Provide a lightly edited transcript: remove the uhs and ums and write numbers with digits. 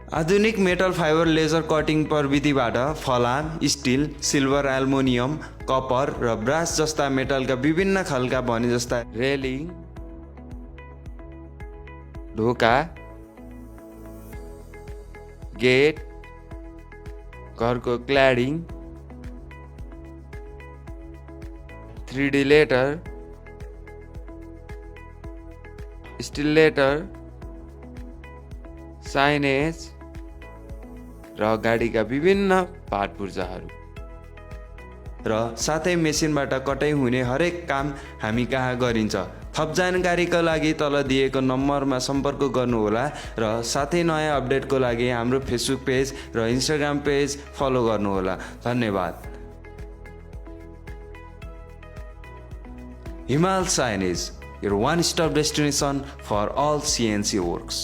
आधुनिक metal fibre laser cutting प्रविधिबाट फलाम, स्टिल, सिल्भर, एल्युमिनियम, कपर र ब्रास जस्ता मेटलका विभिन्न खालका भने जस्ता रेलिङ, ढोका, गेट, घरको cladding, 3D letter, steel letter, signage र गाडीका विभिन्न पार्ट पुर्जाहरू र साथै मेसिनबाट कटाइ हुने हरेक काम हामी कहाँ गरिन्छ। थप जानकारीका लागि तल दिएको नम्बरमा सम्पर्क गर्नुहोला र साथै नयाँ अपडेटको लागि हाम्रो फेसबुक पेज र इन्स्टाग्राम पेज फलो गर्नुहोला। धन्यवाद। Himal Signage, your one-stop destination for all CNC works.